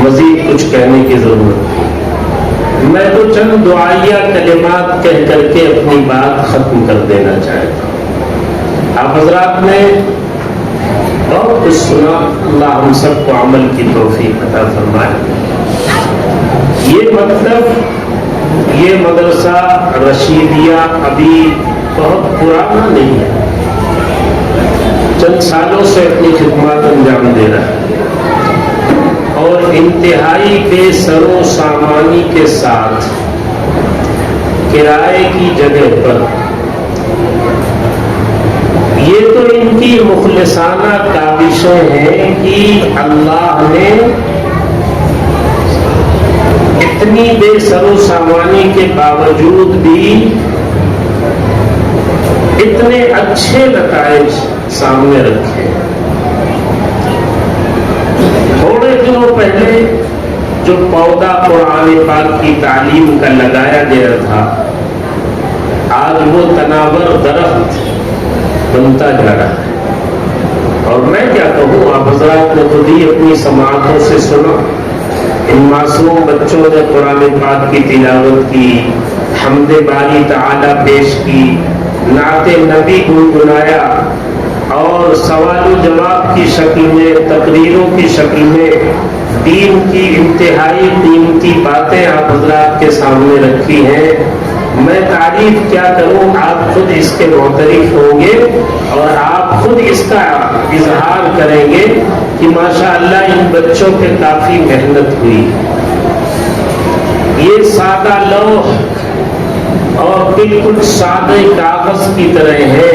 مزید کچھ کہنے کی ضرورت نہیں، میں تو چند دعائیہ کلمات کہہ کر کے اپنی بات ختم کر دینا چاہتا ہوں۔ آپ حضرات نے بہت کچھ سنا، اللہ ہم سب کو عمل کی توفیق عطا فرمائے۔ یہ مکتب، یہ مدرسہ رشیدیہ ابھی بہت پرانا نہیں ہے، چند سالوں سے اپنی خدمات انجام دے رہا ہے اور انتہائی بے سر و سامانی کے ساتھ کرائے کی جگہ پر۔ یہ تو ان کی مخلصانہ کاوشیں ہیں کہ اللہ نے اتنی بے سر و سامانی کے باوجود بھی اتنے اچھے نتائج سامنے رکھے۔ تھوڑے دنوں پہلے جو پودا قرآن پاک کی تعلیم کا لگایا گیا تھا، آج وہ تناور درخت بنتا جا رہا ہے۔ اور میں کیا کہوں، آپ حضرات نے خود ہی اپنی سماعتوں سے سنا، ان معصوم بچوں نے قرآن پاک کی تلاوت کی، حمد باری تعالی پیش کی، نعت نبی گنگنایا اور سوال و جواب کی شکل میں، تقریروں کی شکل میں دین کی انتہائی قیمتی باتیں آپ حضرات کے سامنے رکھی ہیں۔ میں تعریف کیا کروں، آپ خود اس کے معترف ہوں گے اور آپ خود اس کا اظہار کریں گے کہ ماشاءاللہ ان بچوں پہ کافی محنت ہوئی۔ یہ سادہ لوح اور بالکل سادے کاغذ کی طرح ہے،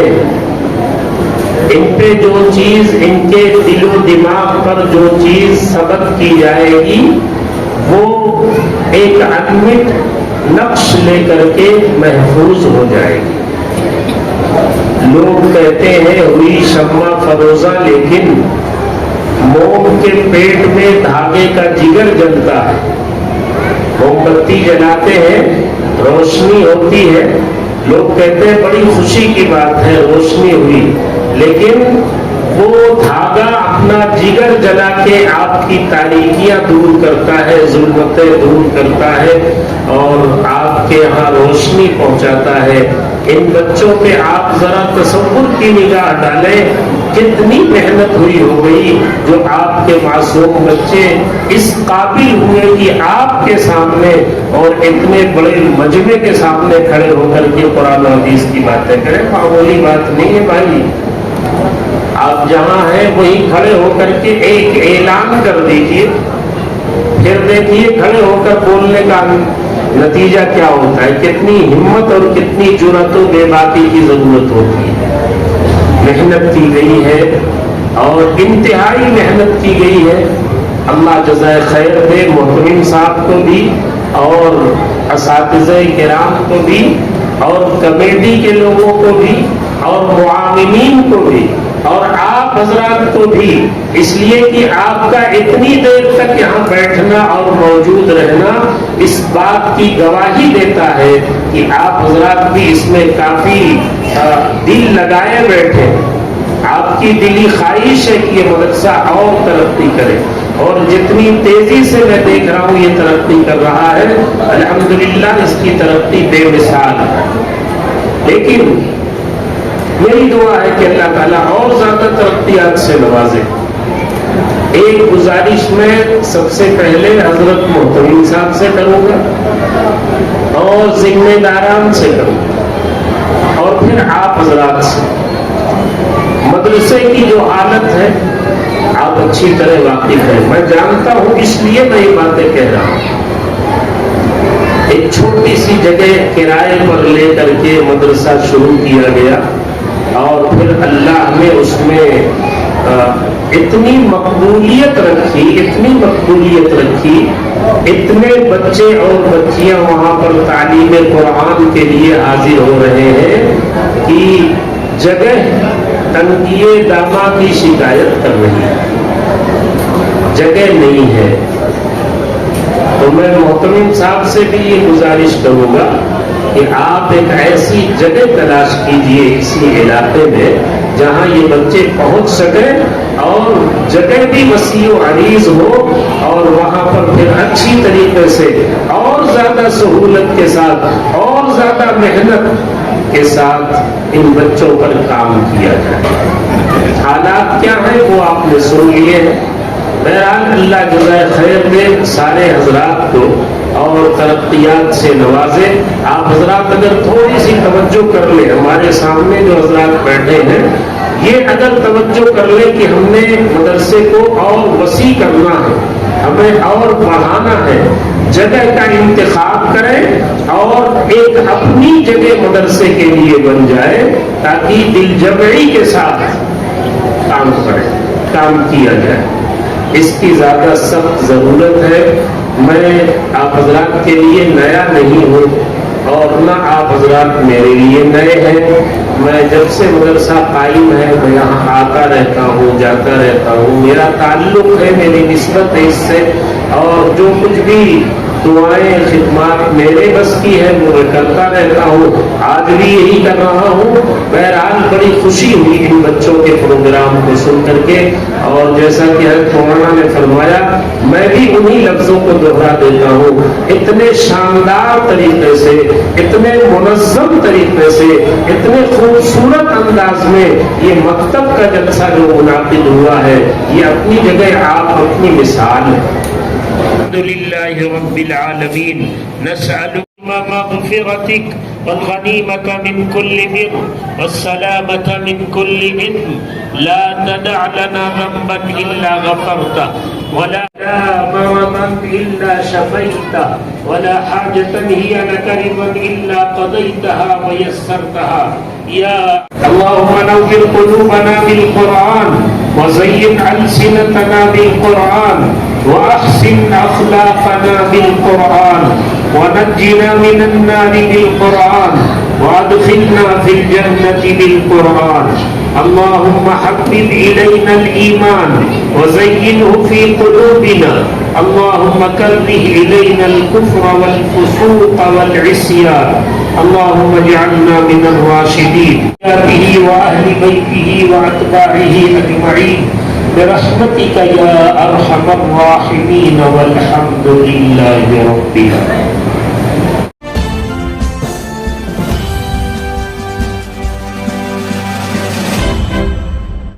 ان پہ جو چیز، ان کے دل و دماغ پر جو چیز ثبت کی جائے گی وہ ایک انمٹ نقش لے کر کے محفوظ ہو جائے گی۔ لوگ کہتے ہیں ہوئی شمع فروزہ، لیکن موم کے پیٹ میں دھاگے کا جگر جلتا ہے۔ موم بتی جلاتے ہیں، روشنی ہوتی ہے، لوگ کہتے ہیں بڑی خوشی کی بات ہے روشنی ہوئی، لیکن وہ دھاگا اپنا جگر جلا کے آپ کی تاریکیاں دور کرتا ہے، ظلمتیں دور کرتا ہے اور آپ کے یہاں روشنی پہنچاتا ہے۔ ان بچوں پہ آپ ذرا تصور کی نگاہ ڈالیں، کتنی محنت ہوئی ہوگی جو آپ کے معصوم بچے اس قابل ہوئے کہ آپ کے سامنے اور اتنے بڑے مجمع کے سامنے کھڑے ہو کر کے قرآن و حدیث کی باتیں کریں۔ معمولی بات نہیں ہے بھائی، آپ جہاں ہیں وہیں کھڑے ہو کر کے ایک اعلان کر دیجئے، پھر دیکھیے کھڑے ہو کر بولنے کا نتیجہ کیا ہوتا ہے۔ کتنی ہمت اور کتنی جرأت و بے باکی کی ضرورت ہوتی ہے۔ محنت کی گئی ہے اور انتہائی محنت کی گئی ہے۔ اللہ جزائے خیر دے محترم صاحب کو بھی اور اساتذہ کرام کو بھی اور کمیٹی کے لوگوں کو بھی اور معاونین کو بھی اور آپ حضرات کو بھی، اس لیے کہ آپ کا اتنی دیر تک یہاں بیٹھنا اور موجود رہنا اس بات کی گواہی دیتا ہے کہ آپ حضرات بھی اس میں کافی دل لگائے بیٹھے۔ آپ کی دلی خواہش ہے کہ یہ مدرسہ اور ترقی کرے، اور جتنی تیزی سے میں دیکھ رہا ہوں یہ ترقی کر رہا ہے، الحمدللہ اس کی ترقی بے مثال ہے۔ لیکن میری دعا ہے کہ اللہ تعالیٰ اور زیادہ ترقیات سے نوازے۔ ایک گزارش میں سب سے پہلے حضرت محترم صاحب سے کروں گا اور ذمہ داران سے کروں گا اور پھر آپ حضرات سے۔ مدرسے کی جو حالت ہے آپ اچھی طرح واقف ہیں، میں جانتا ہوں، اس لیے میں یہ باتیں کہہ رہا ہوں۔ ایک چھوٹی سی جگہ کرائے پر لے کر کے مدرسہ شروع کیا گیا اور پھر اللہ نے اس میں اتنی مقبولیت رکھی، اتنی مقبولیت رکھی، اتنے بچے اور بچیاں وہاں پر تعلیم قرآن کے لیے حاضر ہو رہے ہیں کہ جگہ تنگی دامہ کی شکایت کر رہی ہے، جگہ نہیں ہے۔ تو میں محترم صاحب سے بھی یہ گزارش کروں گا کہ آپ ایک ایسی جگہ تلاش کیجئے اسی علاقے میں جہاں یہ بچے پہنچ سکیں اور جگہ بھی وسیع و عریض ہو، اور وہاں پر پھر اچھی طریقے سے اور زیادہ سہولت کے ساتھ اور زیادہ محنت کے ساتھ ان بچوں پر کام کیا جائے۔ حالات کیا ہیں وہ آپ نے سن لیے ہیں۔ بہرحال اللہ جزائے خیر دے سارے حضرات کو اور ترقیات سے نوازے۔ آپ حضرات اگر تھوڑی سی توجہ کر لیں، ہمارے سامنے جو حضرات بیٹھے ہیں یہ اگر توجہ کر لیں کہ ہم نے مدرسے کو اور وسیع کرنا ہے، ہمیں اور بڑھانا ہے، جگہ کا انتخاب کریں اور ایک اپنی جگہ مدرسے کے لیے بن جائے تاکہ دل جمعی کے ساتھ کام کرے، کام کیا جائے۔ اس کی زیادہ سخت ضرورت ہے۔ میں آپ حضرات کے لیے نیا نہیں ہوں اور نہ آپ حضرات میرے لیے نئے ہیں۔ میں جب سے مدرسہ قائم ہے میں یہاں آتا رہتا ہوں، جاتا رہتا ہوں، میرا تعلق ہے، میری نسبت ہے اس سے، اور جو کچھ بھی دعائیں خدمات میرے بس کی ہے وہ میں کرتا رہتا ہوں، آج بھی یہی کر رہا ہوں۔ بہرحال بڑی خوشی ہوئی ان بچوں کے پروگرام کو سن کر کے، اور جیسا کہ حضرت مولانا نے فرمایا میں بھی انہی لفظوں کو دوہرا دیتا ہوں، اتنے شاندار طریقے سے، اتنے منظم طریقے سے، اتنے خوبصورت انداز میں یہ مکتب کا جلسہ جو منعقد ہوا ہے یہ اپنی جگہ آپ اپنی مثال ہے۔ الحمدللہ رب العالمین، نسأل مغفرتك والغنیمة من كل بر والسلامة من كل إثم، لا تدع لنا ذنبا إلا غفرته ولا مرضا إلا شفيته ولا حاجة هي لك رضا إلا قضيتها ويسرتها يا اللهم نور قلوبنا بالقرآن وزين ألسنتنا بالقرآن وأحسن أخلاقنا بالقرآن ونجنا من النار بالقرآن وأدخلنا في الجنة بالقرآن اللهم حبب إلينا الإيمان وزينه في قلوبنا اللهم كره إلينا الكفر والفسوق والعصيان اللهم اجعلنا من الراشدين به وأهل بيته وأتباعه أجمعين برحمتك يا أرحم الراحمين والحمد لله رب العالمين.